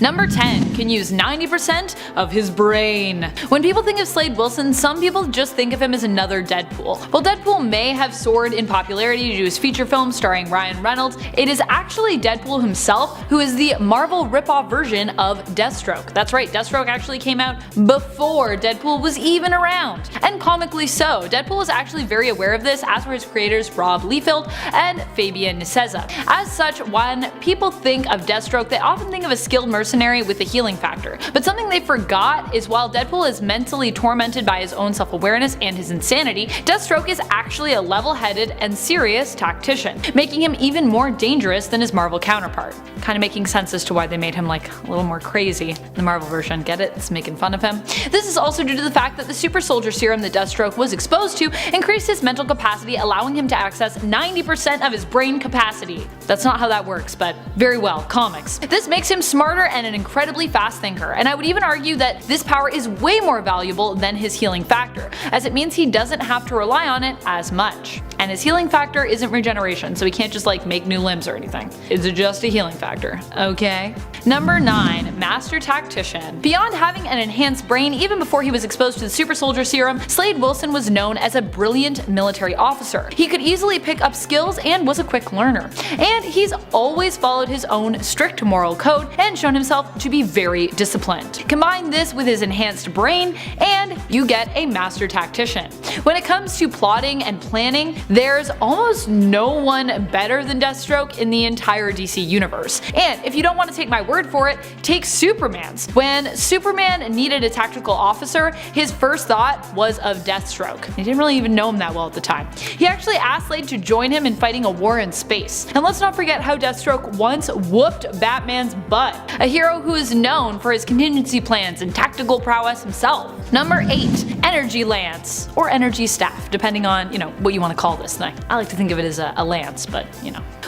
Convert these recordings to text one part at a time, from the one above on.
Number 10, can use 90% of his brain. When people think of Slade Wilson, some people just think of him as another Deadpool. While Deadpool may have soared in popularity due to his feature film starring Ryan Reynolds, it is actually Deadpool himself who is the Marvel ripoff version of Deathstroke. That's right, Deathstroke actually came out before Deadpool was even around. And comically so, Deadpool was actually very aware of this, as were his creators Rob Liefeld and Fabian Nicieza. As such, when people think of Deathstroke, they often think of a skilled mercenary with a healing factor. But something they forgot is while Deadpool is mentally tormented by his own self-awareness and his insanity, Deathstroke is actually a level-headed and serious tactician, making him even more dangerous than his Marvel counterpart. Kinda making sense as to why they made him like a little more crazy in the Marvel version, get it? It's making fun of him. This is also due to the fact that the super soldier serum that Deathstroke was exposed to increased his mental capacity, allowing him to access 90% of his brain capacity. That's not how that works, but very well, comics. This makes him smarter and an incredibly fast thinker, and I would even argue that this power is way more valuable than his healing factor, as it means he doesn't have to rely on it as much. And his healing factor isn't regeneration, so he can't just like make new limbs or anything. It's just a healing factor, okay? Number 9, Master Tactician. Beyond having an enhanced brain, even before he was exposed to the super soldier serum, Slade Wilson was known as a brilliant military officer. He could easily pick up skills and was a quick learner. And he's always followed his own strict moral code and shown himself to be very disciplined. Combine this with his enhanced brain and you get a Master Tactician. When it comes to plotting and planning, there's almost no one better than Deathstroke in the entire DC universe. And if you don't want to take my word for it, take Superman's. When Superman needed a tactical officer, his first thought was of Deathstroke. He didn't really even know him that well at the time. He actually asked Slade to join him in fighting a war in space. And let's not forget how Deathstroke once whooped Batman's butt, a hero who is known for his contingency plans and tactical prowess himself. Number 8, Energy Lance, or Energy Staff, depending on, what you want to call this thing. I like to think of it as a lance, but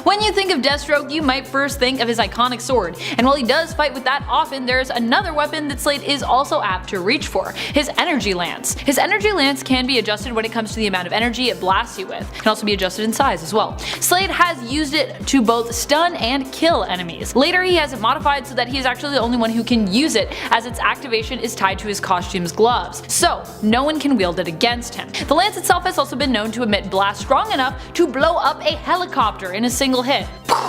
When you think of Deathstroke, you might first think of his iconic sword, and while he does fight with that often, there's another weapon that Slade is also apt to reach for, his Energy Lance. His Energy Lance can be adjusted when it comes to the amount of energy it blasts you with. It can also be adjusted in size as well. Slade has used it to both stun and kill enemies. Later he has it modified so that he is actually the only one who can use it, as its activation is tied to his costume's gloves, so no one can wield it against him. The lance itself has also been known to emit blasts strong enough to blow up a helicopter in a single hit.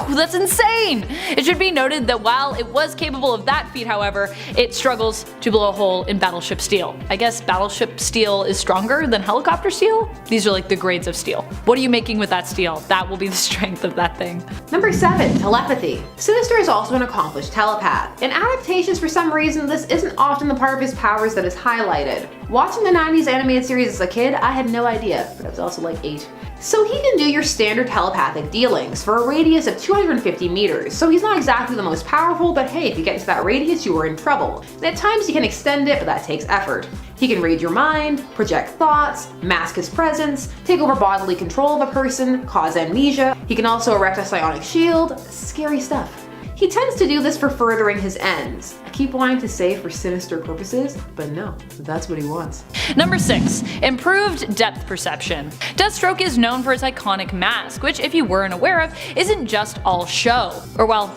That's insane! It should be noted that while it was capable of that feat, however, it struggles to blow a hole in battleship steel. I guess battleship steel is stronger than helicopter steel? These are like the grades of steel. What are you making with that steel? That will be the strength of that thing. Number 7, Telepathy. Sinister is also an accomplished telepath. In adaptations, for some reason, this isn't often the part of his powers that is highlighted. Watching the 90s animated series as a kid, I had no idea, but I was also like 8. So he can do your standard telepathic dealings for a radius of 250 meters, so he's not exactly the most powerful, but hey, if you get into that radius you are in trouble. And at times he can extend it, but that takes effort. He can read your mind, project thoughts, mask his presence, take over bodily control of a person, cause amnesia. He can also erect a psionic shield. Scary stuff. He tends to do this for furthering his ends. I keep wanting to say for sinister purposes, but no, that's what he wants. Number 6, Improved Depth Perception. Deathstroke is known for his iconic mask, which if you weren't aware of, isn't just all show. Or well,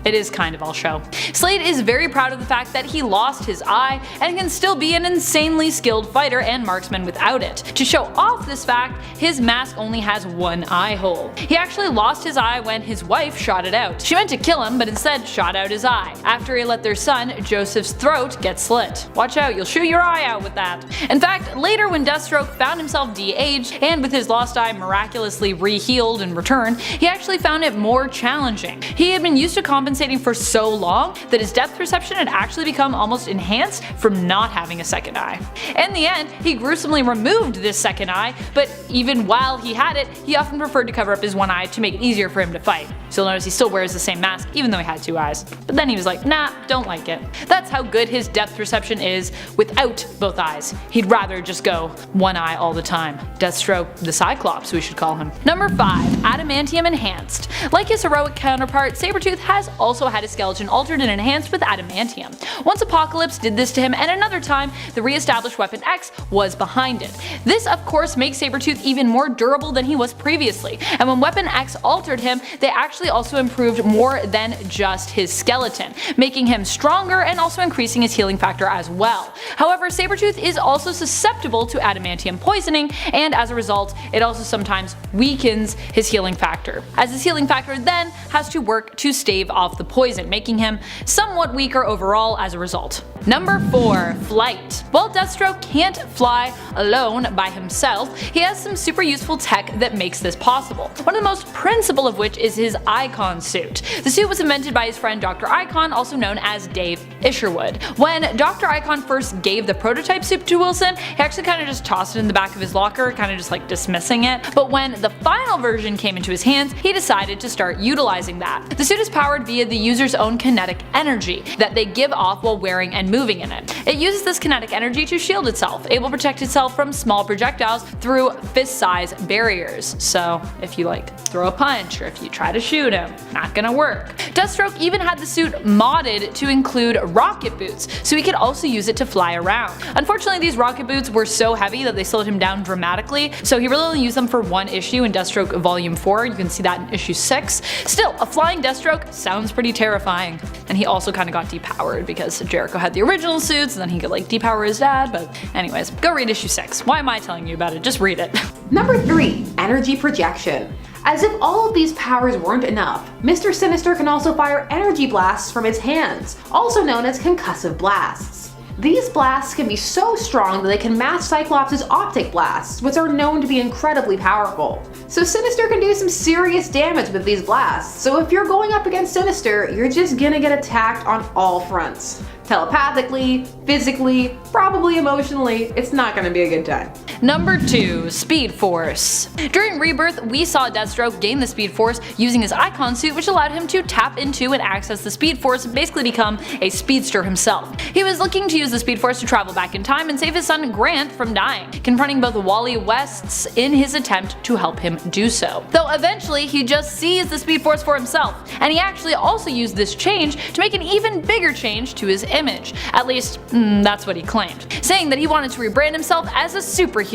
it is kind of all show. Slade is very proud of the fact that he lost his eye and can still be an insanely skilled fighter and marksman without it. To show off this fact, his mask only has one eye hole. He actually lost his eye when his wife shot it out. She meant to kill him, but instead shot out his eye. After he let their son, Joseph's throat get slit. Watch out, you'll shoot your eye out with that. In fact, later when Deathstroke found himself de-aged and with his lost eye miraculously re-healed in return, he actually found it more challenging. He had been used to compensating for so long that his depth perception had actually become almost enhanced from not having a second eye. In the end, he gruesomely removed this second eye, but even while he had it, he often preferred to cover up his one eye to make it easier for him to fight. So you'll notice he still wears the same mask even though he had 2 eyes. But then he was like, nah, don't like it. That's how good his depth perception is without both eyes. He'd rather just go one eye all the time. Deathstroke the Cyclops, we should call him. Number 5, Adamantium Enhanced. Like his heroic counterpart, Sabretooth has also had his skeleton altered and enhanced with adamantium. Once Apocalypse did this to him, and another time, the re-established Weapon X was behind it. This of course makes Sabretooth even more durable than he was previously, and when Weapon X altered him, they actually also improved more than just his skeleton, making him stronger and also increasing his healing factor as well. However, Sabretooth is also susceptible to adamantium poisoning, and as a result, it also sometimes weakens his healing factor, as his healing factor then has to work to stave off the poison, making him somewhat weaker overall as a result. Number 4. Flight. While Deathstroke can't fly alone by himself, he has some super useful tech that makes this possible. One of the most principal of which is his Icon suit. The suit was invented by his friend Dr. Icon, also known as Dave Isherwood. When Dr. Icon first gave the prototype suit to Wilson, he actually kind of just tossed it in the back of his locker, kind of just like dismissing it. But when the final version came into his hands, he decided to start utilizing that. The suit is powered via the user's own kinetic energy that they give off while wearing and moving in it. It uses this kinetic energy to shield itself, able to protect itself from small projectiles through fist-size barriers. So if you like throw a punch or if you try to shoot him, not gonna work. Deathstroke even had the suit modded to include rocket boots, so he could also use it to fly around. Unfortunately, these rocket boots were so heavy that they slowed him down dramatically, so he really only used them for one issue in Deathstroke Volume 4. You can see that in issue 6. Still, a flying Deathstroke sounds pretty terrifying. And he also kind of got depowered because Jericho had the original suits and then he could like depower his dad, but anyways, go read issue 6. Why am I telling you about it? Just read it. Number 3. Energy projection. As if all of these powers weren't enough, Mr. Sinister can also fire energy blasts from his hands, also known as concussive blasts. These blasts can be so strong that they can match Cyclops' optic blasts, which are known to be incredibly powerful. So Sinister can do some serious damage with these blasts, so if you're going up against Sinister, you're just gonna get attacked on all fronts. Telepathically, physically, probably emotionally, it's not gonna be a good time. Number 2. Speed Force. During Rebirth, we saw Deathstroke gain the Speed Force using his Icon suit, which allowed him to tap into and access the Speed Force and basically become a speedster himself. He was looking to use the Speed Force to travel back in time and save his son Grant from dying, confronting both Wally Wests in his attempt to help him do so. Though eventually he just seized the Speed Force for himself, and he actually also used this change to make an even bigger change to his image. At least, that's what he claimed, saying that he wanted to rebrand himself as a superhero.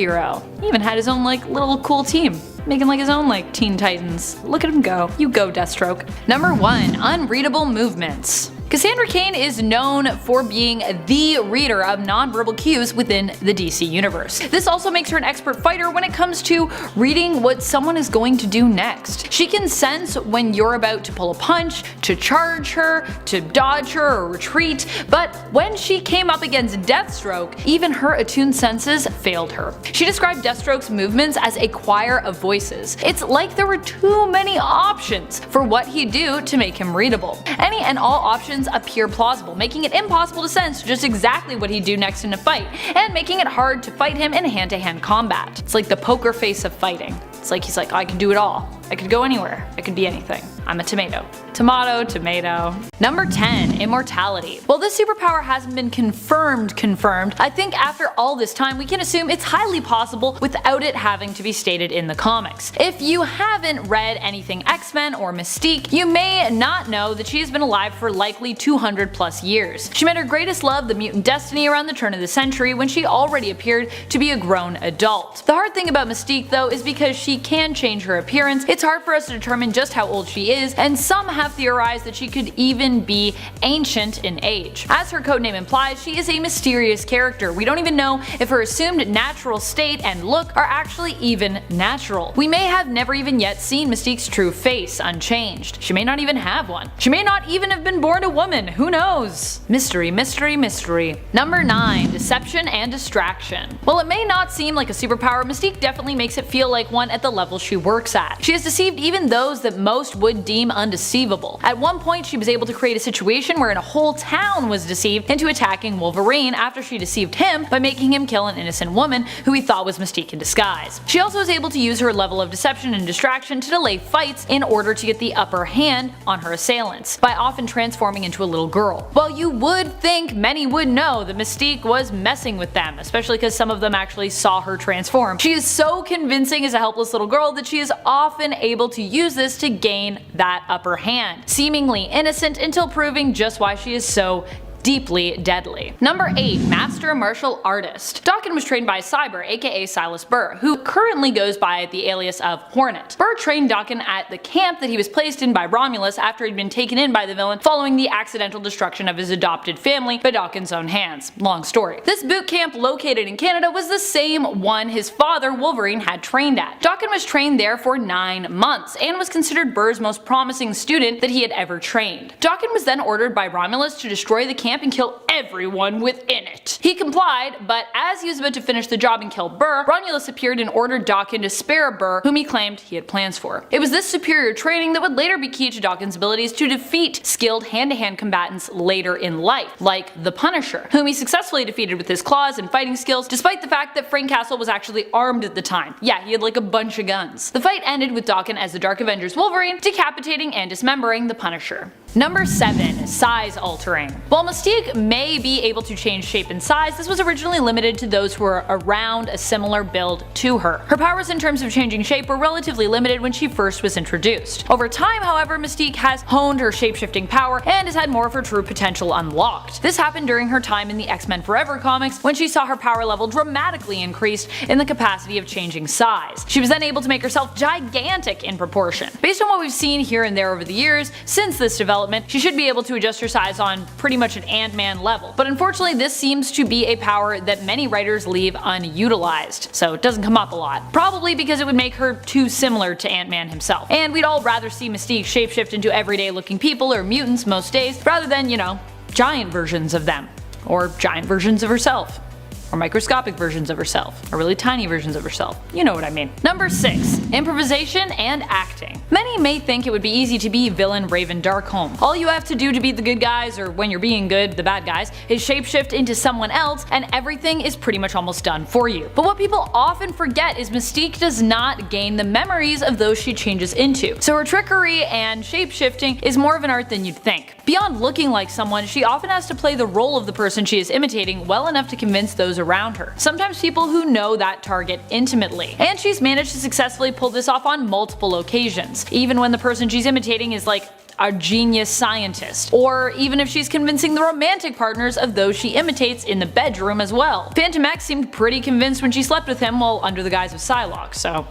He even had his own like little cool team, making like his own like Teen Titans. Look at him go. You go, Deathstroke. Number 1. Unreadable movements. Cassandra Cain is known for being the reader of nonverbal cues within the DC universe. This also makes her an expert fighter when it comes to reading what someone is going to do next. She can sense when you're about to pull a punch, to charge her, to dodge her or retreat, but when she came up against Deathstroke, even her attuned senses failed her. She described Deathstroke's movements as a choir of voices. It's like there were too many options for what he'd do to make him readable. Any and all options appear plausible, making it impossible to sense just exactly what he'd do next in a fight, and making it hard to fight him in hand-to-hand combat. It's like the poker face of fighting. It's like he's like, I can do it all. I could go anywhere. I could be anything. I'm a tomato. Tomato, tomato. Number 10. Immortality. While this superpower hasn't been confirmed, I think after all this time we can assume it's highly possible without it having to be stated in the comics. If you haven't read anything X-Men or Mystique, you may not know that she has been alive for likely 200 plus years. She met her greatest love, the mutant Destiny, around the turn of the century when she already appeared to be a grown adult. The hard thing about Mystique though is because she can change her appearance, it's hard for us to determine just how old she is, and some have theorized that she could even be ancient in age. As her codename implies, she is a mysterious character. We don't even know if her assumed natural state and look are actually even natural. We may have never even yet seen Mystique's true face unchanged. She may not even have one. She may not even have been born a woman. Who knows? Mystery, mystery, mystery. Number 9. Deception and distraction. While it may not seem like a superpower, Mystique definitely makes it feel like one at the level she works at. She has deceived even those that most would deem undeceivable. At one point she was able to create a situation wherein a whole town was deceived into attacking Wolverine after she deceived him by making him kill an innocent woman who he thought was Mystique in disguise. She also was able to use her level of deception and distraction to delay fights in order to get the upper hand on her assailants, by often transforming into a little girl. While you would think many would know that Mystique was messing with them, especially because some of them actually saw her transform, she is so convincing as a helpless little girl that she is often able to use this to gain that upper hand, seemingly innocent until proving just why she is so deeply deadly. Number 8. Master Martial Artist. Dakin was trained by Cyber, aka Silas Burr, who currently goes by the alias of Hornet. Burr trained Dakin at the camp that he was placed in by Romulus after he'd been taken in by the villain following the accidental destruction of his adopted family by Dakin's own hands. Long story. This boot camp located in Canada was the same one his father, Wolverine, had trained at. Dakin was trained there for 9 months and was considered Burr's most promising student that he had ever trained. Dakin was then ordered by Romulus to destroy the camp and kill everyone within it. He complied, but as he was about to finish the job and kill Burr, Romulus appeared and ordered Dakin to spare Burr, whom he claimed he had plans for. It was this superior training that would later be key to Dakin's abilities to defeat skilled hand-to-hand combatants later in life, like the Punisher, whom he successfully defeated with his claws and fighting skills, despite the fact that Frank Castle was actually armed at the time. Yeah, he had like a bunch of guns. The fight ended with Dakin as the Dark Avengers Wolverine, decapitating and dismembering the Punisher. Number 7. Size altering. While Mystique may be able to change shape and size, this was originally limited to those who were around a similar build to her. Her powers in terms of changing shape were relatively limited when she first was introduced. Over time, however, Mystique has honed her shapeshifting power and has had more of her true potential unlocked. This happened during her time in the X-Men Forever comics when she saw her power level dramatically increased in the capacity of changing size. She was then able to make herself gigantic in proportion. Based on what we've seen here and there over the years since this development, she should be able to adjust her size on pretty much an Ant-Man level, but unfortunately this seems to be a power that many writers leave unutilized, so it doesn't come up a lot. Probably because it would make her too similar to Ant-Man himself, and we'd all rather see Mystique shapeshift into everyday looking people or mutants most days, rather than, you know, giant versions of them, or giant versions of herself, or microscopic versions of herself, or really tiny versions of herself. You know what I mean. Number 6. Improvisation and acting. Many may think it would be easy to be villain Raven Darkholme. All you have to do to be the good guys, or when you're being good, the bad guys, is shapeshift into someone else and everything is pretty much almost done for you. But what people often forget is Mystique does not gain the memories of those she changes into, so her trickery and shapeshifting is more of an art than you'd think. Beyond looking like someone, she often has to play the role of the person she is imitating well enough to convince those around her, sometimes people who know that target intimately. And she's managed to successfully pull this off on multiple occasions, even when the person she's imitating is like a genius scientist, or even if she's convincing the romantic partners of those she imitates in the bedroom as well. Phantom X seemed pretty convinced when she slept with him while under the guise of Psylocke, so.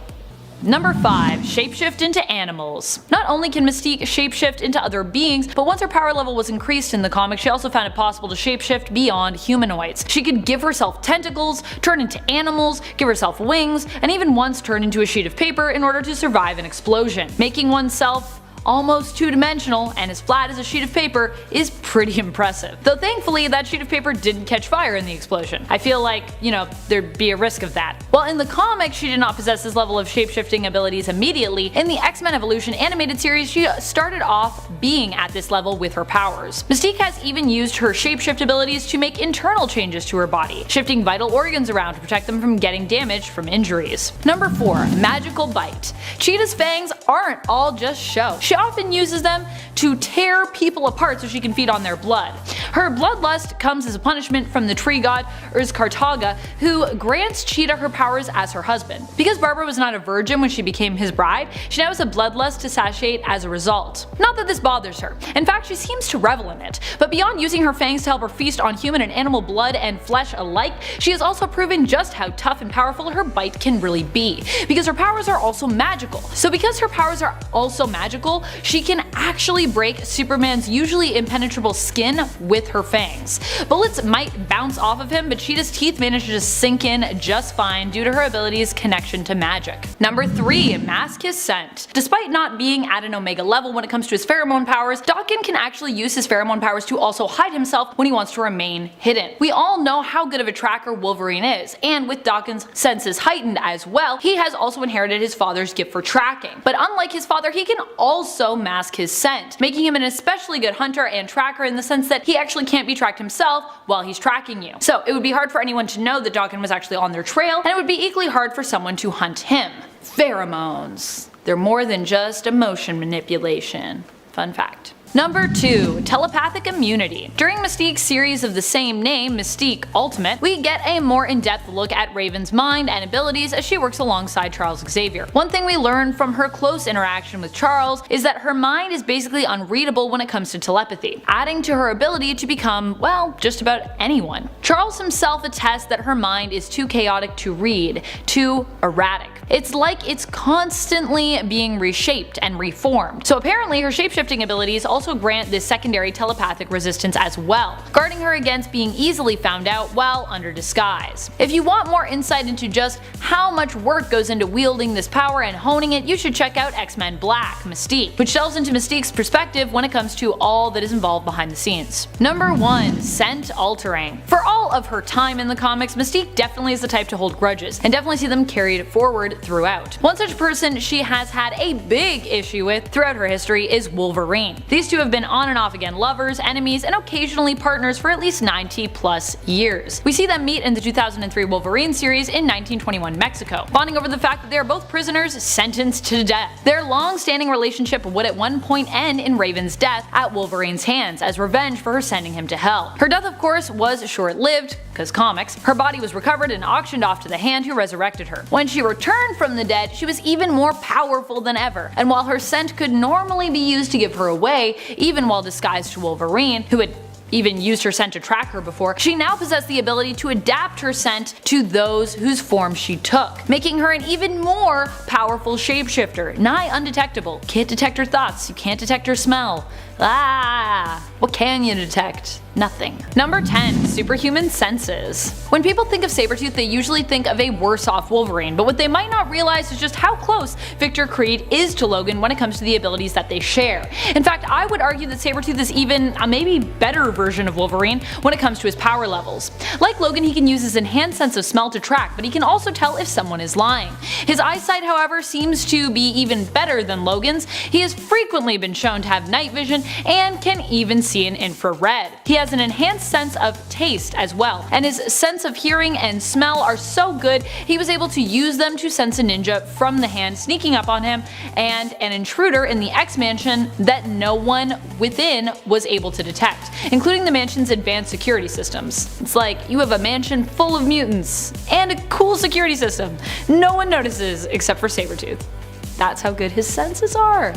Number 5. Shapeshift into animals. Not only can Mystique shapeshift into other beings, but once her power level was increased in the comic, she also found it possible to shapeshift beyond humanoids. She could give herself tentacles, turn into animals, give herself wings, and even once turn into a sheet of paper in order to survive an explosion. Making oneself almost two-dimensional and as flat as a sheet of paper is pretty impressive. Though thankfully that sheet of paper didn't catch fire in the explosion. I feel like, you know, there'd be a risk of that. While in the comics she did not possess this level of shapeshifting abilities immediately, in the X-Men Evolution animated series she started off being at this level with her powers. Mystique has even used her shapeshift abilities to make internal changes to her body, shifting vital organs around to protect them from getting damaged from injuries. Number 4. Magical Bite. Cheetah's fangs aren't all just show. She often uses them to tear people apart so she can feed on their blood. Her bloodlust comes as a punishment from the tree god Kartaga, who grants Cheetah her powers as her husband. Because Barbara was not a virgin when she became his bride, she now has a bloodlust to satiate as a result. Not that this bothers her. In fact, she seems to revel in it. But beyond using her fangs to help her feast on human and animal blood and flesh alike, she has also proven just how tough and powerful her bite can really be. Because her powers are also magical. So because her powers are also magical, she can actually break Superman's usually impenetrable skin with her fangs. Bullets might bounce off of him, but Cheetah's teeth manage to just sink in just fine due to her ability's connection to magic. Number 3. Mask his scent. Despite not being at an Omega level when it comes to his pheromone powers, Dakin can actually use his pheromone powers to also hide himself when he wants to remain hidden. We all know how good of a tracker Wolverine is, and with Dakin's senses heightened as well, he has also inherited his father's gift for tracking. But unlike his father, he can also mask his scent, making him an especially good hunter and tracker in the sense that he actually can't be tracked himself while he's tracking you. So it would be hard for anyone to know that Dakin was actually on their trail, and it would be equally hard for someone to hunt him. Pheromones. They're more than just emotion manipulation. Fun fact. Number 2. Telepathic immunity. During Mystique's series of the same name, Mystique Ultimate, we get a more in-depth look at Raven's mind and abilities as she works alongside Charles Xavier. One thing we learn from her close interaction with Charles is that her mind is basically unreadable when it comes to telepathy, adding to her ability to become, well, just about anyone. Charles himself attests that her mind is too chaotic to read, too erratic. It's like it's constantly being reshaped and reformed. So apparently her shapeshifting abilities also grant this secondary telepathic resistance as well, guarding her against being easily found out while under disguise. If you want more insight into just how much work goes into wielding this power and honing it, you should check out X-Men Black, Mystique, which delves into Mystique's perspective when it comes to all that is involved behind the scenes. Number 1. Scent altering. For all of her time in the comics, Mystique definitely is the type to hold grudges, and definitely see them carried forward throughout. One such person she has had a big issue with throughout her history is Wolverine. These two have been on and off again lovers, enemies, and occasionally partners for at least 90 plus years. We see them meet in the 2003 Wolverine series in 1921 Mexico, bonding over the fact that they are both prisoners sentenced to death. Their long-standing relationship would at one point end in Raven's death at Wolverine's hands as revenge for her sending him to hell. Her death of course was short-lived, because comics. Her body was recovered and auctioned off to the Hand who resurrected her. When she returned from the dead, she was even more powerful than ever, and while her scent could normally be used to give her away, even while disguised to Wolverine, who had even used her scent to track her before, she now possessed the ability to adapt her scent to those whose form she took, making her an even more powerful shapeshifter, nigh undetectable. Can't detect her thoughts, you can't detect her smell. What can you detect? Nothing. Number 10. Superhuman senses. When people think of Sabretooth, they usually think of a worse off Wolverine, but what they might not realize is just how close Victor Creed is to Logan when it comes to the abilities that they share. In fact, I would argue that Sabretooth is even a maybe better version of Wolverine when it comes to his power levels. Like Logan, he can use his enhanced sense of smell to track, but he can also tell if someone is lying. His eyesight, however, seems to be even better than Logan's. He has frequently been shown to have night vision and can even see in infrared. He has an enhanced sense of taste as well, and his sense of hearing and smell are so good he was able to use them to sense a ninja from the Hand sneaking up on him and an intruder in the X Mansion that no one within was able to detect, including the mansion's advanced security systems. It's like you have a mansion full of mutants and a cool security system no one notices except for Sabretooth. That's how good his senses are.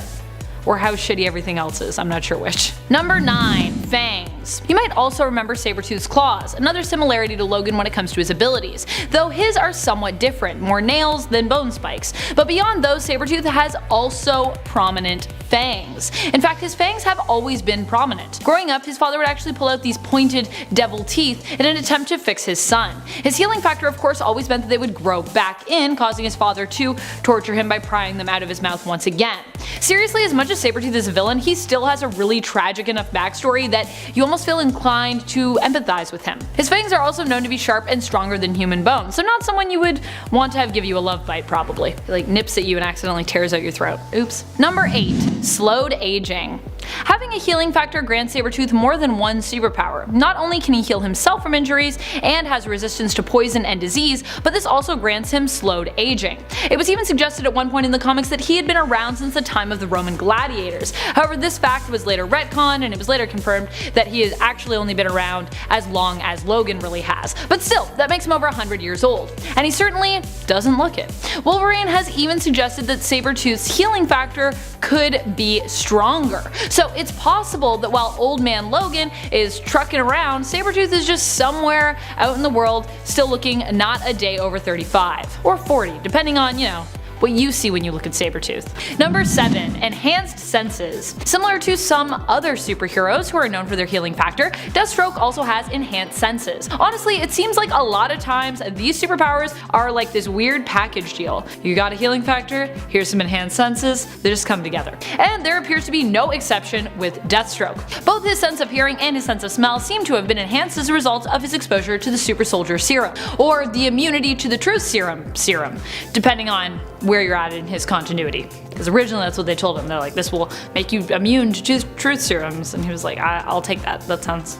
Or how shitty everything else is, I'm not sure which. Number 9. Fangs. You might also remember Sabretooth's claws, another similarity to Logan when it comes to his abilities, though his are somewhat different, more nails than bone spikes. But beyond those, Sabretooth has also prominent fangs. In fact, his fangs have always been prominent. Growing up, his father would actually pull out these pointed devil teeth in an attempt to fix his son. His healing factor of course always meant that they would grow back in, causing his father to torture him by prying them out of his mouth once again. Seriously, as much as Sabretooth is a villain, he still has a really tragic enough backstory that you almost feel inclined to empathize with him. His fangs are also known to be sharp and stronger than human bone, so not someone you would want to have give you a love bite probably. He like nips at you and accidentally tears out your throat. Oops. Number 8. Slowed aging. Having a healing factor grants Sabretooth more than one superpower. Not only can he heal himself from injuries and has resistance to poison and disease, but this also grants him slowed aging. It was even suggested at one point in the comics that he had been around since the time of the Roman gladiators. However, this fact was later retconned and it was later confirmed that he has actually only been around as long as Logan really has. But still, that makes him over 100 years old. And he certainly doesn't look it. Wolverine has even suggested that Sabretooth's healing factor could be stronger. So it's possible that while old man Logan is trucking around, Sabretooth is just somewhere out in the world still looking not a day over 35. Or 40, depending on, what you see when you look at Sabretooth. Number 7. Enhanced senses. Similar to some other superheroes who are known for their healing factor, Deathstroke also has enhanced senses. Honestly, it seems like a lot of times these superpowers are like this weird package deal. You got a healing factor, here's some enhanced senses, they just come together. And there appears to be no exception with Deathstroke. Both his sense of hearing and his sense of smell seem to have been enhanced as a result of his exposure to the Super Soldier Serum, or the immunity to the Truth Serum, depending on where you're at in his continuity. Because originally that's what they told him. They're like, this will make you immune to truth serums. And he was like, I'll take that. That sounds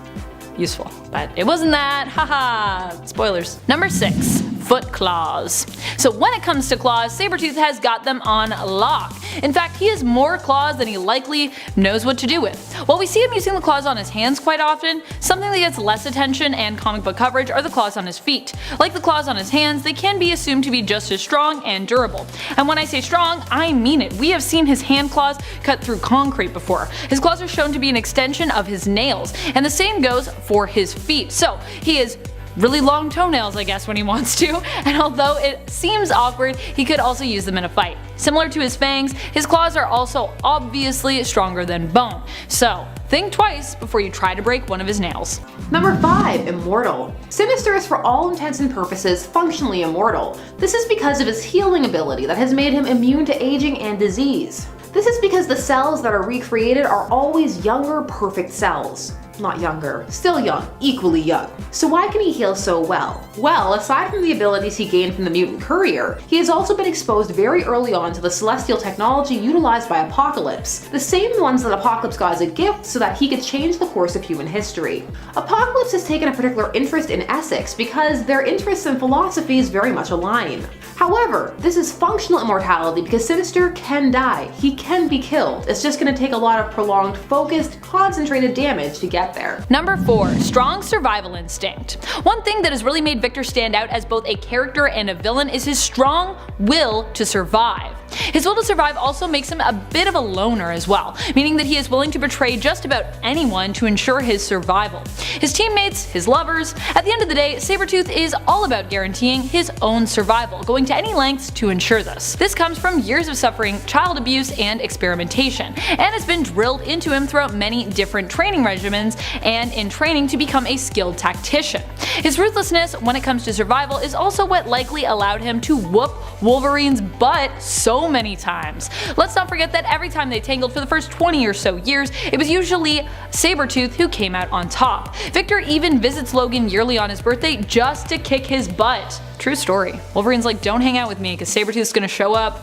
useful. But it wasn't that. Haha. Spoilers. Number 6. foot claws. So when it comes to claws, Sabretooth has got them on lock. In fact, he has more claws than he likely knows what to do with. While we see him using the claws on his hands quite often, something that gets less attention and comic book coverage are the claws on his feet. Like the claws on his hands, they can be assumed to be just as strong and durable. And when I say strong, I mean it. We have seen his hand claws cut through concrete before. His claws are shown to be an extension of his nails, and the same goes for his feet. So he has really long toenails, I guess, when he wants to, and although it seems awkward, he could also use them in a fight. Similar to his fangs, his claws are also obviously stronger than bone, so think twice before you try to break one of his nails. Number 5. Immortal. Sinister is for all intents and purposes functionally immortal. This is because of his healing ability that has made him immune to aging and disease. This is because the cells that are recreated are always younger, perfect cells. Not younger, still young, equally young. So why can he heal so well? Well, aside from the abilities he gained from the mutant courier, he has also been exposed very early on to the celestial technology utilized by Apocalypse, the same ones that Apocalypse got as a gift so that he could change the course of human history. Apocalypse has taken a particular interest in Essex because their interests and philosophies very much align. However, this is functional immortality because Sinister can die. He can be killed. It's just going to take a lot of prolonged, focused, concentrated damage to get there. Number 4. Strong survival instinct. One thing that has really made Victor stand out as both a character and a villain is his strong will to survive. His will to survive also makes him a bit of a loner as well, meaning that he is willing to betray just about anyone to ensure his survival. His teammates, his lovers, at the end of the day, Sabretooth is all about guaranteeing his own survival, going to any lengths to ensure this. This comes from years of suffering child abuse and experimentation, and has been drilled into him throughout many different training regimens and in training to become a skilled tactician. His ruthlessness when it comes to survival is also what likely allowed him to whoop Wolverine's butt so many times. Let's not forget that every time they tangled for the first 20 or so years, it was usually Sabretooth who came out on top. Victor even visits Logan yearly on his birthday just to kick his butt. True story. Wolverine's like, don't hang out with me because Sabretooth's gonna show up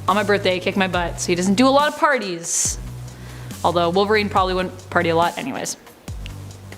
on my birthday, kick my butt, so he doesn't do a lot of parties. Although Wolverine probably wouldn't party a lot anyways.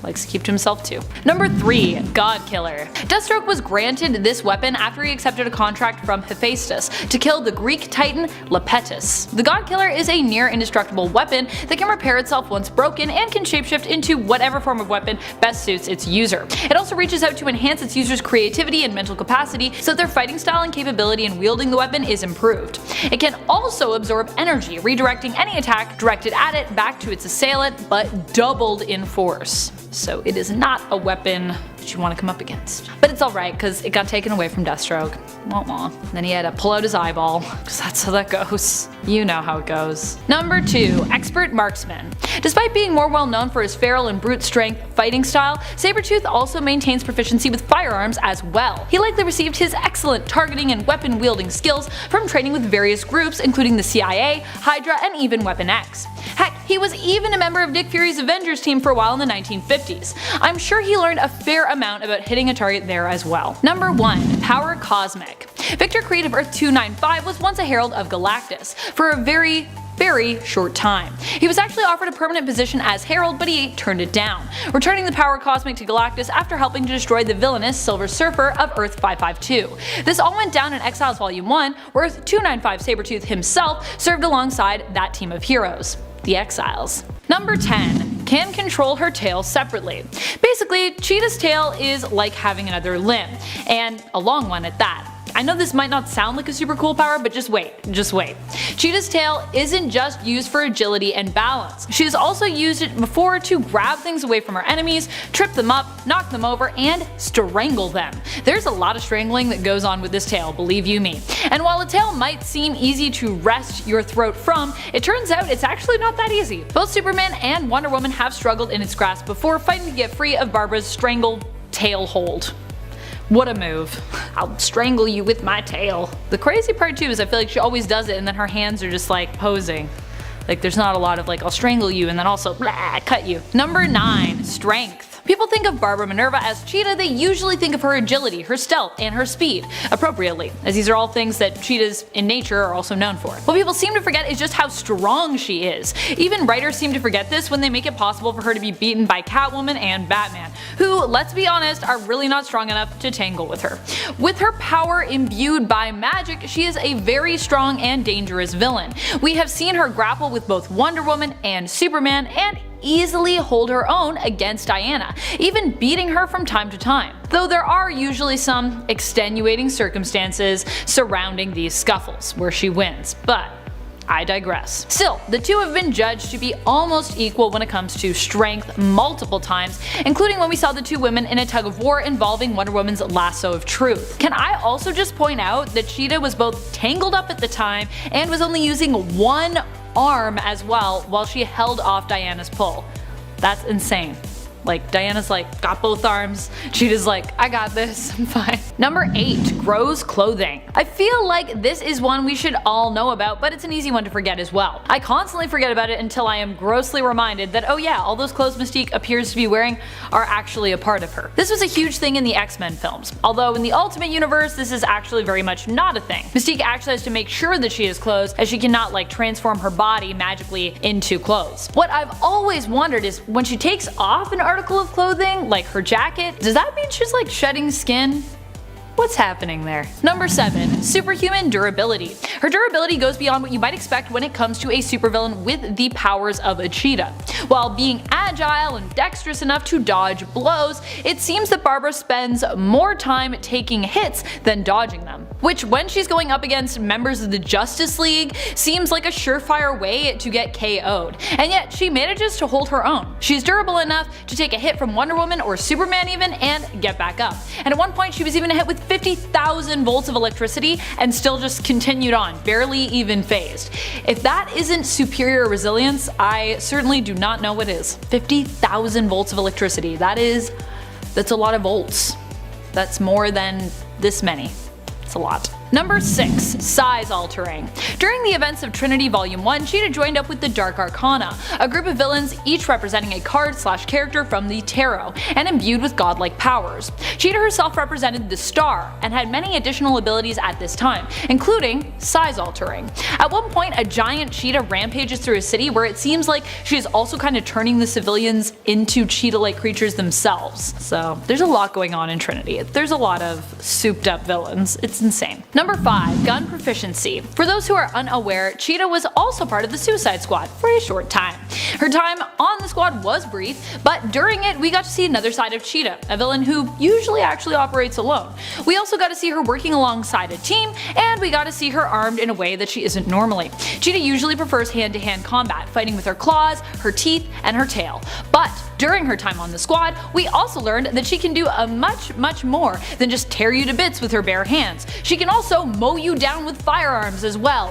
Likes to keep to himself too. Number 3. God Killer. Deathstroke was granted this weapon after he accepted a contract from Hephaestus to kill the Greek titan Lepettus. The God Killer is a near indestructible weapon that can repair itself once broken and can shapeshift into whatever form of weapon best suits its user. It also reaches out to enhance its user's creativity and mental capacity so that their fighting style and capability in wielding the weapon is improved. It can also absorb energy, redirecting any attack directed at it back to its assailant, but doubled in force. So it is not a weapon that you want to come up against. But it's alright because it got taken away from Deathstroke. Wah wah. Then he had to pull out his eyeball, because that's how that goes. You know how it goes. Number 2. Expert Marksman. Despite being more well known for his feral and brute strength fighting style, Sabretooth also maintains proficiency with firearms as well. He likely received his excellent targeting and weapon wielding skills from training with various groups including the CIA, Hydra, and even Weapon X. Heck, he was even a member of Nick Fury's Avengers team for a while in the 1950s. I'm sure he learned a fair amount about hitting a target there as well. Number 1. Power Cosmic. Victor Creed of Earth 295 was once a Herald of Galactus for a very short time. He was actually offered a permanent position as Herald, but he turned it down, returning the power cosmic to Galactus after helping to destroy the villainous Silver Surfer of Earth 552. This all went down in Exiles Volume 1, where Earth 295 Sabretooth himself served alongside that team of heroes, the Exiles. Number 10. Can control her tail separately. Basically, Cheetah's tail is like having another limb, and a long one at that. I know this might not sound like a super cool power, but just wait. Cheetah's tail isn't just used for agility and balance. She has also used it before to grab things away from her enemies, trip them up, knock them over, and strangle them. There's a lot of strangling that goes on with this tail, believe you me. And while a tail might seem easy to wrest your throat from, it turns out it's actually not that easy. Both Superman and Wonder Woman have struggled in its grasp before, fighting to get free of Barbara's strangle tail hold. What a move. I'll strangle you with my tail. The crazy part too is I feel like she always does it and then her hands are just like posing. Like there's not a lot of like I'll strangle you and then also blah, cut you. Number 9. Strength. People think of Barbara Minerva as Cheetah, they usually think of her agility, her stealth, and her speed, appropriately, as these are all things that cheetahs in nature are also known for. What people seem to forget is just how strong she is. Even writers seem to forget this when they make it possible for her to be beaten by Catwoman and Batman, who, let's be honest, are really not strong enough to tangle with her. With her power imbued by magic, she is a very strong and dangerous villain. We have seen her grapple with both Wonder Woman and Superman, and easily hold her own against Diana, even beating her from time to time. Though there are usually some extenuating circumstances surrounding these scuffles where she wins, but I digress. Still, the two have been judged to be almost equal when it comes to strength multiple times, including when we saw the two women in a tug of war involving Wonder Woman's lasso of truth. Can I also just point out that Cheetah was both tangled up at the time and was only using one arm as well while she held off Diana's pull? That's insane. Like, Diana's like, got both arms. Cheetah's like, I got this, I'm fine. Number 8. Grows clothing. I feel like this is one we should all know about, but it's an easy one to forget as well. I constantly forget about it until I am grossly reminded that, oh yeah, all those clothes Mystique appears to be wearing are actually a part of her. This was a huge thing in the X-Men films, although in the Ultimate Universe this is actually very much not a thing. Mystique actually has to make sure that she has clothes, as she cannot like transform her body magically into clothes. What I've always wondered is when she takes off an article of clothing, like her jacket, does that mean she's like shedding skin? What's happening there? Number 7. Superhuman durability. Her durability goes beyond what you might expect when it comes to a supervillain with the powers of a cheetah. While being agile and dexterous enough to dodge blows, it seems that Barbara spends more time taking hits than dodging them, which when she's going up against members of the Justice League seems like a surefire way to get KO'd, and yet she manages to hold her own. She's durable enough to take a hit from Wonder Woman or Superman even and get back up, and at one point she was even hit with 50,000 volts of electricity and still just continued on, barely even phased. If that isn't superior resilience, I certainly do not know what is. 50,000 volts of electricity, that's a lot of volts. That's more than this many. It's a lot. Number 6. Size altering. During the events of Trinity Volume 1, Cheetah joined up with the Dark Arcana, a group of villains each representing a card/character from the tarot, and imbued with godlike powers. Cheetah herself represented the Star, and had many additional abilities at this time, including size altering. At one point, a giant cheetah rampages through a city where it seems like she is also kind of turning the civilians into cheetah-like creatures themselves. So there's a lot going on in Trinity. There's a lot of souped up villains. It's insane. Number 5. Gun proficiency. For those who are unaware, Cheetah was also part of the Suicide Squad for a short time. Her time on the squad was brief, but during it we got to see another side of Cheetah, a villain who usually actually operates alone. We also got to see her working alongside a team, and we got to see her armed in a way that she isn't normally. Cheetah usually prefers hand-to-hand combat, fighting with her claws, her teeth, and her tail. But during her time on the squad, we also learned that she can do a much more than just tear you to bits with her bare hands. She can also mow you down with firearms as well.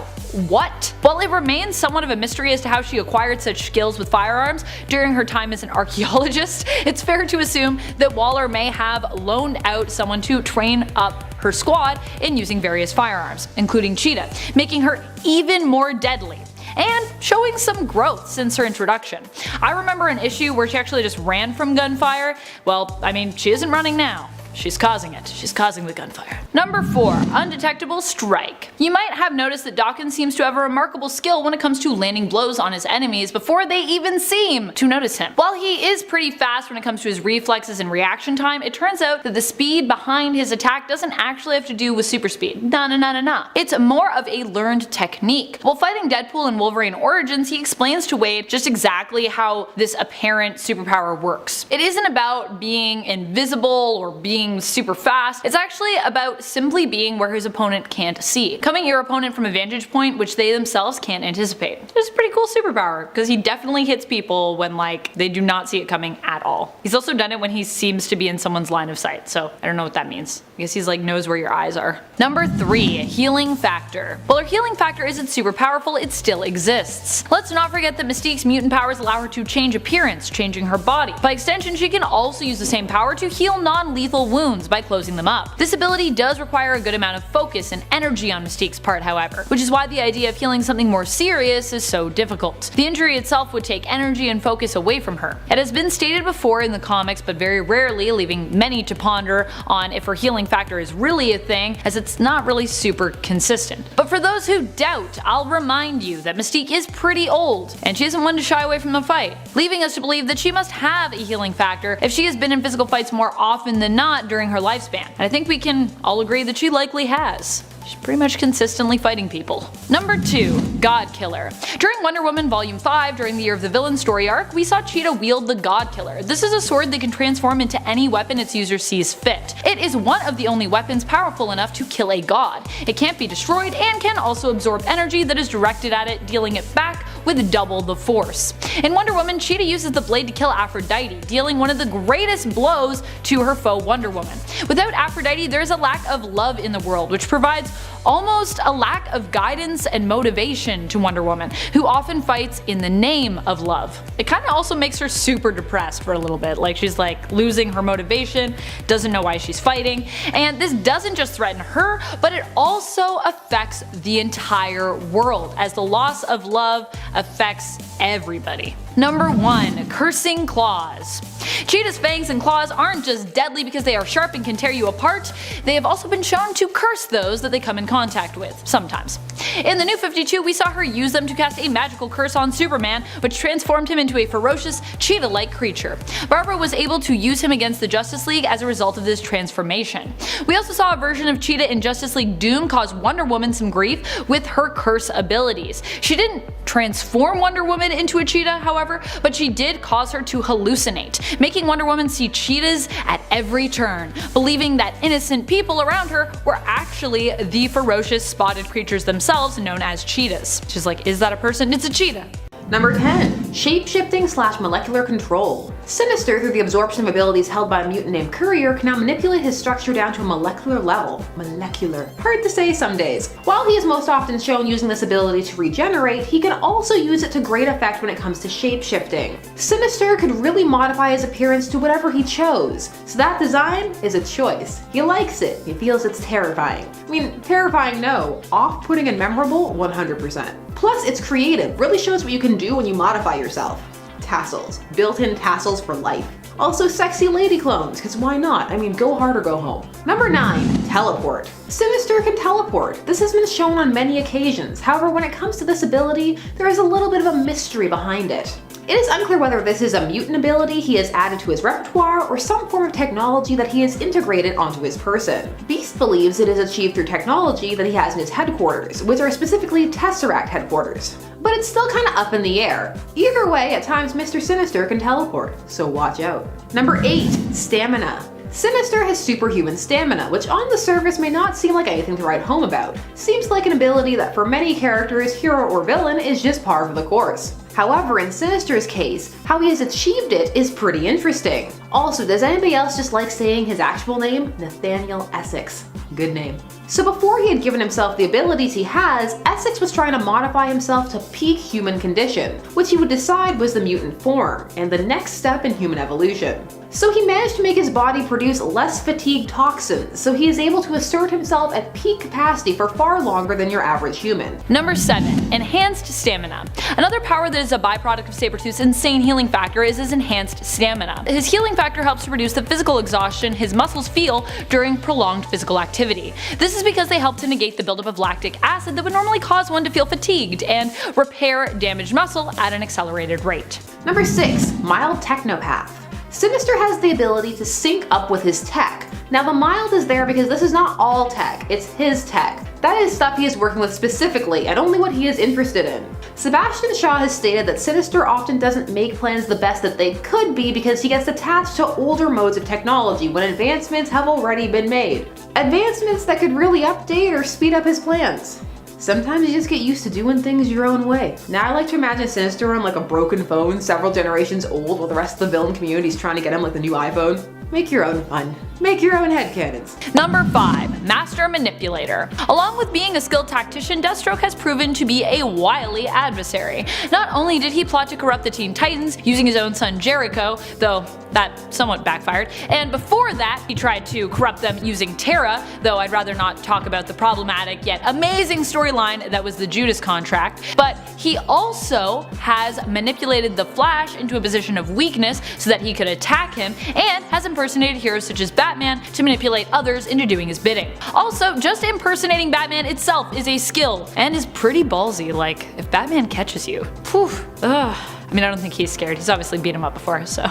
What? While it remains somewhat of a mystery as to how she acquired such skills with firearms during her time as an archaeologist, it's fair to assume that Waller may have loaned out someone to train up her squad in using various firearms, including Cheetah, making her even more deadly, and showing some growth since her introduction. I remember an issue where she actually just ran from gunfire. Well, I mean, she isn't running now. She's causing it. She's causing the gunfire. Number 4. Undetectable strike. You might have noticed that Dawkins seems to have a remarkable skill when it comes to landing blows on his enemies before they even seem to notice him. While he is pretty fast when it comes to his reflexes and reaction time, it turns out that the speed behind his attack doesn't actually have to do with super speed. Nah. It's more of a learned technique. While fighting Deadpool in Wolverine Origins, he explains to Wade just exactly how this apparent superpower works. It isn't about being invisible or being super fast, it's actually about simply being where his opponent can't see, coming at your opponent from a vantage point which they themselves can't anticipate. It's a pretty cool superpower, because he definitely hits people when like they do not see it coming at all. He's also done it when he seems to be in someone's line of sight, so I don't know what that means. I guess he's like knows where your eyes are. Number 3. Healing factor. While her healing factor isn't super powerful, it still exists. Let's not forget that Mystique's mutant powers allow her to change appearance, changing her body. By extension, she can also use the same power to heal non-lethal wounds wounds by closing them up. This ability does require a good amount of focus and energy on Mystique's part, however, which is why the idea of healing something more serious is so difficult. The injury itself would take energy and focus away from her. It has been stated before in the comics, but very rarely, leaving many to ponder on if her healing factor is really a thing, as it's not really super consistent. But for those who doubt, I'll remind you that Mystique is pretty old, and she isn't one to shy away from a fight, leaving us to believe that she must have a healing factor if she has been in physical fights more often than not during her lifespan. And I think we can all agree that she likely has. She's pretty much consistently fighting people. Number 2. God Killer. During Wonder Woman Volume 5, during the Year of the Villain story arc, we saw Cheetah wield the God Killer. This is a sword that can transform into any weapon its user sees fit. It is one of the only weapons powerful enough to kill a god. It can't be destroyed and can also absorb energy that is directed at it, dealing it back with double the force. In Wonder Woman, Cheetah uses the blade to kill Aphrodite, dealing one of the greatest blows to her foe Wonder Woman. Without Aphrodite, there is a lack of love in the world, which provides almost a lack of guidance and motivation to Wonder Woman, who often fights in the name of love. It kinda also makes her super depressed for a little bit, like she's losing her motivation, doesn't know why she's fighting, and this doesn't just threaten her, but it also affects the entire world, as the loss of love affects everybody. Number 1. Cursing Claws. Cheetah's fangs and claws aren't just deadly because they are sharp and can tear you apart, they have also been shown to curse those that they come in contact with, sometimes. In the New 52, we saw her use them to cast a magical curse on Superman, which transformed him into a ferocious, cheetah-like creature. Barbara was able to use him against the Justice League as a result of this transformation. We also saw a version of Cheetah in Justice League Doom cause Wonder Woman some grief with her curse abilities. She didn't transform Wonder Woman into a cheetah, however, but she did cause her to hallucinate, making Wonder Woman see cheetahs at every turn, believing that innocent people around her were actually the ferocious spotted creatures themselves known as cheetahs. She's like, is that a person? It's a cheetah. Number 10. Shape-shifting / molecular control. Sinister, through the absorption of abilities held by a mutant named Courier, can now manipulate his structure down to a molecular level. Molecular. Hard to say some days. While he is most often shown using this ability to regenerate, he can also use it to great effect when it comes to shape-shifting. Sinister could really modify his appearance to whatever he chose, so that design is a choice. He likes it. He feels it's terrifying. I mean, terrifying no. Off-putting and memorable 100%. Plus, it's creative, really shows what you can do when you modify yourself. Tassels. Built-in tassels for life. Also sexy lady clones, because why not? I mean, go hard or go home. Number 9. Teleport. Sinister can teleport. This has been shown on many occasions. However, when it comes to this ability, there is a little bit of a mystery behind it. It is unclear whether this is a mutant ability he has added to his repertoire or some form of technology that he has integrated onto his person. Beast believes it is achieved through technology that he has in his headquarters, which are specifically Tesseract headquarters. But it's still kinda up in the air. Either way, at times Mr. Sinister can teleport, so watch out. Number 8. Stamina. Sinister has superhuman stamina, which on the surface may not seem like anything to write home about. Seems like an ability that for many characters, hero or villain, is just par for the course. However, in Sinister's case, how he has achieved it is pretty interesting. Also, does anybody else just like saying his actual name? Nathaniel Essex. Good name. So before he had given himself the abilities he has, Essex was trying to modify himself to peak human condition, which he would decide was the mutant form, and the next step in human evolution. So he managed to make his body produce less fatigue toxins, so he is able to assert himself at peak capacity for far longer than your average human. Number 7. Enhanced Stamina. Another power that is a byproduct of Sabretooth's insane healing factor is his enhanced stamina. His healing factor helps to reduce the physical exhaustion his muscles feel during prolonged physical activity. This is because they help to negate the buildup of lactic acid that would normally cause one to feel fatigued and repair damaged muscle at an accelerated rate. Number 6. Mild Technopath. Sinister has the ability to sync up with his tech. Now the mild is there because this is not all tech, it's his tech. That is stuff he is working with specifically and only what he is interested in. Sebastian Shaw has stated that Sinister often doesn't make plans the best that they could be because he gets attached to older modes of technology when advancements have already been made. Advancements that could really update or speed up his plans. Sometimes you just get used to doing things your own way. Now I like to imagine Sinister on like a broken phone several generations old while the rest of the villain community is trying to get him like the new iPhone. Make your own fun. Make your own headcanons. Number 5. Master Manipulator. Along with being a skilled tactician, Deathstroke has proven to be a wily adversary. Not only did he plot to corrupt the Teen Titans using his own son Jericho, though that somewhat backfired. And before that, he tried to corrupt them using Terra, though I'd rather not talk about the problematic yet amazing storyline that was the Judas contract. But he also has manipulated the Flash into a position of weakness so that he could attack him, and has impersonated heroes such as Batman to manipulate others into doing his bidding. Also, just impersonating Batman itself is a skill, and is pretty ballsy. Like, if Batman catches you, phew, ugh. I mean, I don't think he's scared. He's obviously beat him up before, so.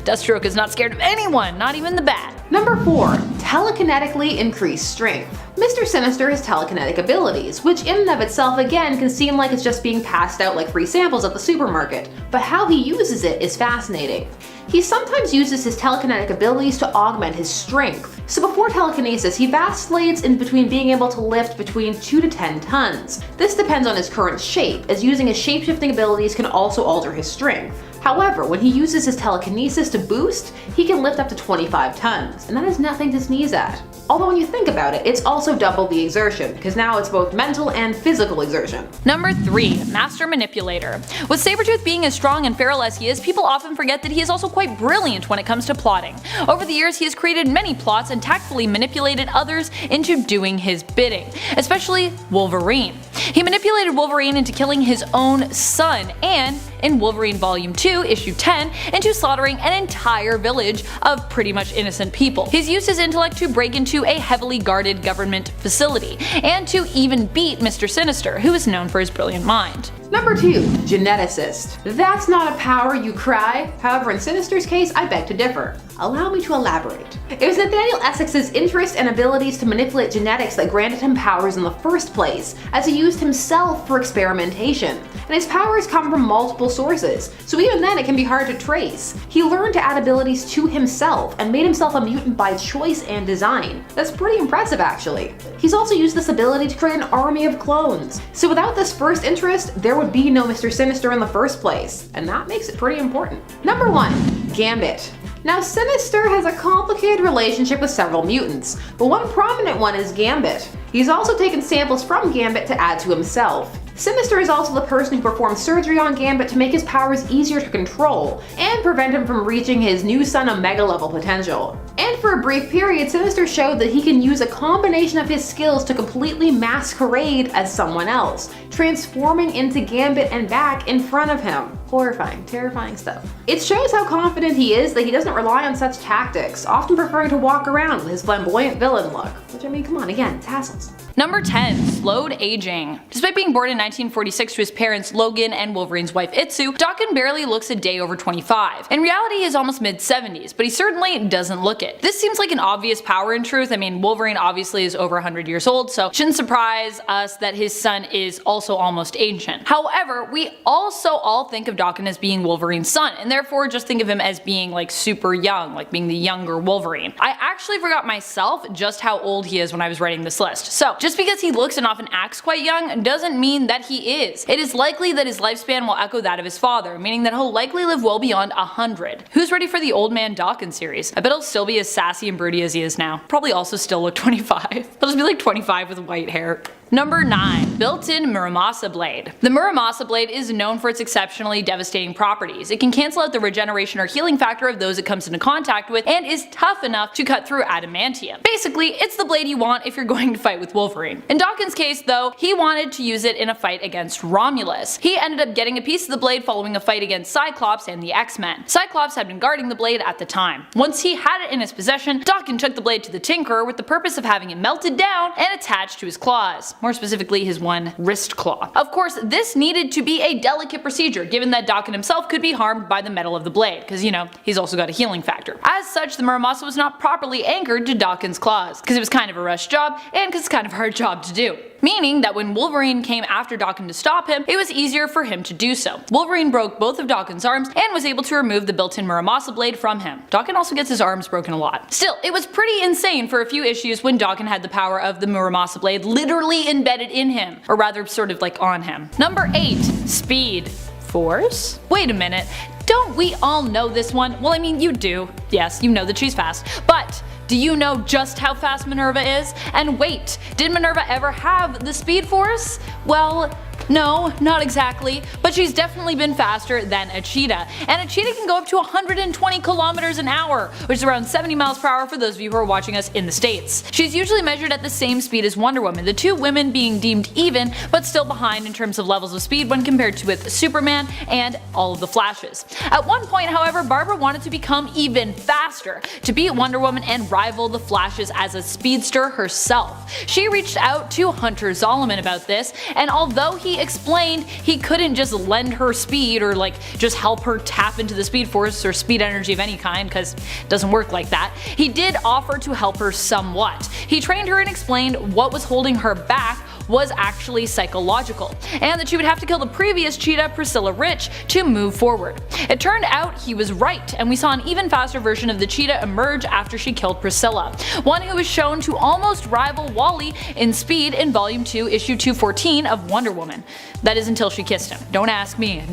Deathstroke is not scared of anyone, not even the Bat. Number 4. Telekinetically increased strength. Mr. Sinister has telekinetic abilities, which in and of itself again can seem like it's just being passed out like free samples at the supermarket, but how he uses it is fascinating. He sometimes uses his telekinetic abilities to augment his strength. So before telekinesis, he vacillates in between being able to lift between 2 to 10 tons. This depends on his current shape, as using his shapeshifting abilities can also alter his strength. However, when he uses his telekinesis to boost, he can lift up to 25 tons, and that is nothing to sneeze at. Although when you think about it, it's also double the exertion, because now it's both mental and physical exertion. Number 3. Master Manipulator. With Sabretooth being as strong and feral as he is, people often forget that he is also quite brilliant when it comes to plotting. Over the years, he has created many plots and tactfully manipulated others into doing his bidding, especially Wolverine. He manipulated Wolverine into killing his own son, and in Wolverine Volume 2, Issue 10, into slaughtering an entire village of pretty much innocent people. He's used his intellect to break into a heavily guarded government facility, and to even beat Mr. Sinister, who is known for his brilliant mind. Number 2. Geneticist. That's not a power, you cry. However, in Sinister's case, I beg to differ. Allow me to elaborate. It was Nathaniel Essex's interest and abilities to manipulate genetics that granted him powers in the first place, as he used himself for experimentation. And his powers come from multiple sources, so even then it can be hard to trace. He learned to add abilities to himself, and made himself a mutant by choice and design. That's pretty impressive, actually. He's also used this ability to create an army of clones. So without this first interest, there would be no Mr. Sinister in the first place, and that makes it pretty important. Number 1. Gambit. Now, Sinister has a complicated relationship with several mutants, but one prominent one is Gambit. He's also taken samples from Gambit to add to himself. Sinister is also the person who performed surgery on Gambit to make his powers easier to control, and prevent him from reaching his new son Omega level potential. And for a brief period, Sinister showed that he can use a combination of his skills to completely masquerade as someone else, transforming into Gambit and back in front of him. Horrifying, terrifying stuff. It shows how confident he is that he doesn't rely on such tactics, often preferring to walk around with his flamboyant villain look. Which, I mean, come on, again, tassels. Number 10. Slowed aging. Despite being born in 1946 to his parents Logan and Wolverine's wife Itsu, Daken barely looks a day over 25. In reality, he is almost mid-70s, but he certainly doesn't look it. This seems like an obvious power in truth. I mean, Wolverine obviously is over 100 years old, so shouldn't surprise us that his son is also almost ancient. However, we also all think of Daken as being Wolverine's son, and therefore just think of him as being like super young, like being the younger Wolverine. I actually forgot myself just how old he is when I was writing this list. So just because he looks and often acts quite young doesn't mean that he is. It is likely that his lifespan will echo that of his father, meaning that he'll likely live well beyond 100. Who's ready for the Old Man Daken series? I bet he'll still be as sassy and broody as he is now. Probably also still look 25. He'll just be like 25 with white hair. Number 9. Built-in MURAMASA blade. The MURAMASA blade is known for its exceptionally devastating properties. It can cancel out the regeneration or healing factor of those it comes into contact with, and is tough enough to cut through adamantium. Basically, it's the blade you want if you're going to fight with Wolverine. In Daken's case though, he wanted to use it in a fight against Romulus. He ended up getting a piece of the blade following a fight against Cyclops and the X-Men. Cyclops had been guarding the blade at the time. Once he had it in his possession, Daken took the blade to the Tinkerer with the purpose of having it melted down and attached to his claws. More specifically, his one wrist claw. Of course, this needed to be a delicate procedure, given that Daken himself could be harmed by the metal of the blade, because you know, he's also got a healing factor. As such, the MURAMASA was not properly anchored to Daken's claws, because it was kind of a rushed job, and because it's kind of a hard job to do. Meaning that when Wolverine came after Daken to stop him, it was easier for him to do so. Wolverine broke both of Daken's arms and was able to remove the built-in MURAMASA blade from him. Daken also gets his arms broken a lot. Still, it was pretty insane for a few issues when Daken had the power of the MURAMASA blade literally embedded in him, or rather sort of like on him. Number 8. Speed. Force? Wait a minute. Don't we all know this one? Well, I mean, you do. Yes, you know that she's fast. But do you know just how fast Minerva is? And wait, did Minerva ever have the Speed Force? Well, No, not exactly, but she's definitely been faster than a cheetah, and a cheetah can go up to 120 kilometers an hour, which is around 70 miles per hour for those of you who are watching us in the States. She's usually measured at the same speed as Wonder Woman, the two women being deemed even, but still behind in terms of levels of speed when compared to with Superman and all of the Flashes. At one point, however, Barbara wanted to become even faster, to beat Wonder Woman and rival the Flashes as a speedster herself. She reached out to Hunter Zolomon about this, and although he explained he couldn't just lend her speed or just help her tap into the speed force or speed energy of any kind, because it doesn't work like that, he did offer to help her somewhat. He trained her and explained what was holding her back was actually psychological, and that she would have to kill the previous cheetah, Priscilla Rich, to move forward. It turned out he was right, and we saw an even faster version of the cheetah emerge after she killed Priscilla, one who was shown to almost rival Wally in speed in Volume 2, Issue 214 of Wonder Woman. That is until she kissed him. Don't ask me,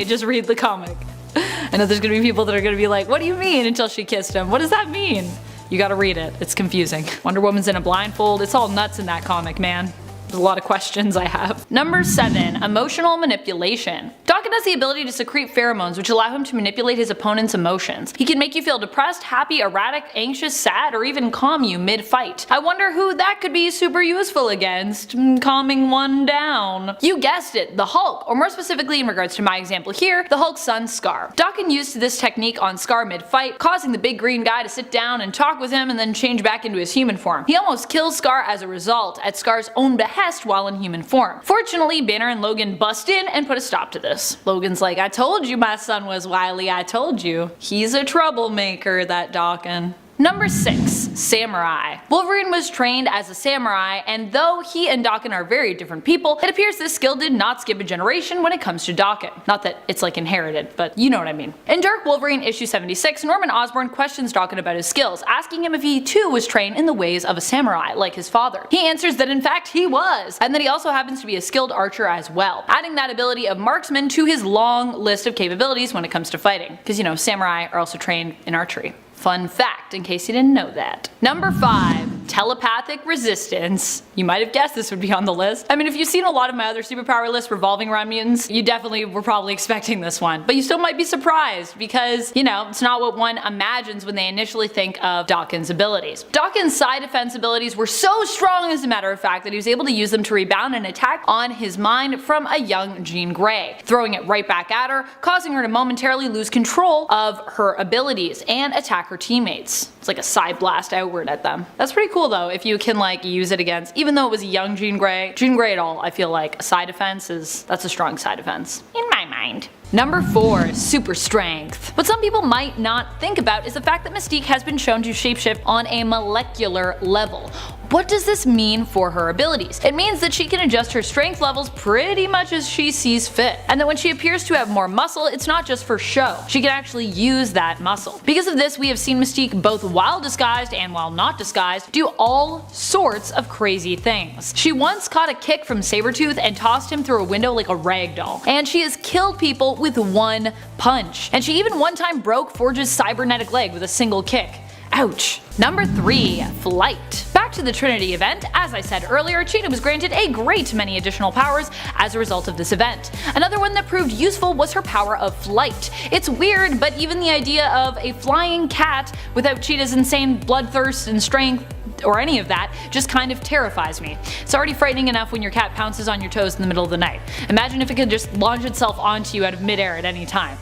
just read the comic. I know there's gonna be people that are gonna be like, what do you mean until she kissed him? What does that mean? You gotta read it, it's confusing. Wonder Woman's in a blindfold, it's all nuts in that comic, man. There's a lot of questions I have. Number 7. Emotional manipulation. Daken has the ability to secrete pheromones which allow him to manipulate his opponent's emotions. He can make you feel depressed, happy, erratic, anxious, sad, or even calm you mid-fight. I wonder who that could be super useful against. Calming one down. You guessed it, the Hulk, or more specifically in regards to my example here, the Hulk's son Scar. Daken used this technique on Scar mid-fight, causing the big green guy to sit down and talk with him and then change back into his human form. He almost kills Scar as a result, at Scar's own behest while in human form. Fortunately, Banner and Logan bust in and put a stop to this. Logan's like, I told you my son was wily, I told you. He's a troublemaker, that Daken. Number 6. Samurai. Wolverine was trained as a samurai, and though he and Daken are very different people, it appears this skill did not skip a generation when it comes to Daken. Not that it's inherited, but you know what I mean. In Dark Wolverine issue 76, Norman Osborn questions Daken about his skills, asking him if he too was trained in the ways of a samurai, like his father. He answers that in fact he was, and that he also happens to be a skilled archer as well, adding that ability of marksman to his long list of capabilities when it comes to fighting. Because samurai are also trained in archery. Fun fact, in case you didn't know that. Number 5. Telepathic resistance. You might have guessed this would be on the list. I mean, if you've seen a lot of my other superpower lists revolving around mutants, you definitely were probably expecting this one. But you still might be surprised because, it's not what one imagines when they initially think of Daken's abilities. Daken's side defense abilities were so strong, as a matter of fact, that he was able to use them to rebound an attack on his mind from a young Jean Grey, throwing it right back at her, causing her to momentarily lose control of her abilities and attack her teammates. It's like a side blast outward at them. That's pretty cool though, if you can use it against, even though it was a young Jean Grey at all, I feel like a side defense that's a strong side defense. In my mind. Number 4. Super strength. What some people might not think about is the fact that Mystique has been shown to shapeshift on a molecular level. What does this mean for her abilities? It means that she can adjust her strength levels pretty much as she sees fit, and that when she appears to have more muscle, it's not just for show. She can actually use that muscle. Because of this, we have seen Mystique both while disguised and while not disguised do all sorts of crazy things. She once caught a kick from Sabretooth and tossed him through a window like a rag doll, and she has killed people with one punch. And she even one time broke Forge's cybernetic leg with a single kick. Ouch. Number 3. Flight. Back to the Trinity event, as I said earlier, Cheetah was granted a great many additional powers as a result of this event. Another one that proved useful was her power of flight. It's weird, but even the idea of a flying cat without Cheetah's insane bloodthirst and strength or any of that just kind of terrifies me. It's already frightening enough when your cat pounces on your toes in the middle of the night. Imagine if it could just launch itself onto you out of midair at any time.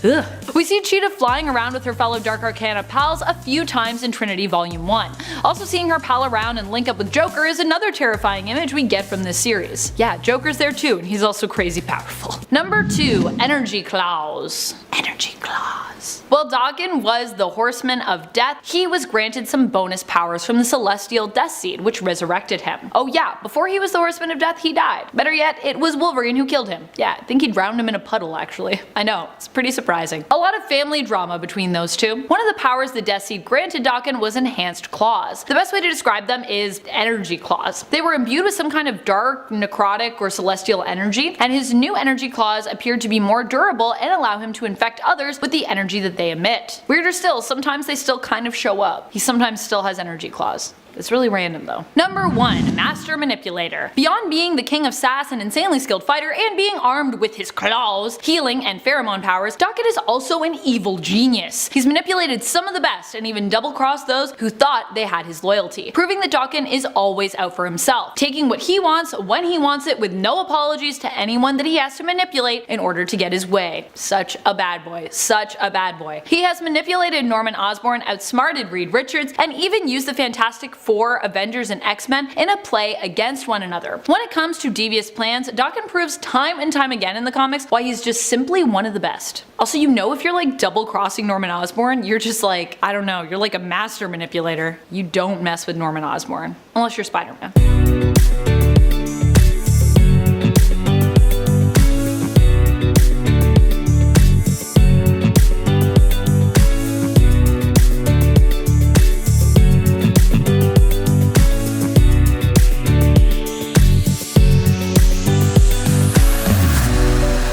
Ugh. We see Cheetah flying around with her fellow Dark Arcana pals a few times in Trinity Volume 1. Also seeing her pal around and link up with Joker is another terrifying image we get from this series. Yeah, Joker's there too, and he's also crazy powerful. Number 2. Energy Claws. Energy Claws. While Daken was the Horseman of Death, he was granted some bonus powers from the Celestial Death Seed, which resurrected him. Oh yeah, before he was the Horseman of Death, he died. Better yet, it was Wolverine who killed him. Yeah, I think he drowned him in a puddle actually. I know, it's pretty surprising. A lot of family drama between those two. One of the powers the Death Seed granted Daken was Enhanced Claws. The best way to describe them is Energy Claws. They were imbued with some kind of dark, necrotic, or celestial energy, and his new Energy Claws appeared to be more durable and allow him to infect others with the energy that they emit. Weirder still, sometimes they still kind of show up. He sometimes still has Energy Claws. It's really random though. Number 1. Master Manipulator. Beyond being the king of sass, an insanely skilled fighter, and being armed with his claws, healing, and pheromone powers, Docket is also an evil genius. He's manipulated some of the best and even double-crossed those who thought they had his loyalty, proving that Docket is always out for himself, taking what he wants when he wants it with no apologies to anyone that he has to manipulate in order to get his way. Such a bad boy. Such a bad boy. He has manipulated Norman Osborn, outsmarted Reed Richards, and even used the Fantastic Four, Avengers, and X-Men in a play against one another. When it comes to devious plans, Docket proves time and time again in the comics why he's just simply one of the best. Also, you know, if you're like double-crossing Norman Osborn, you're just like, I don't know, you're like a master manipulator. You don't mess with Norman Osborn. Unless you're Spider-Man.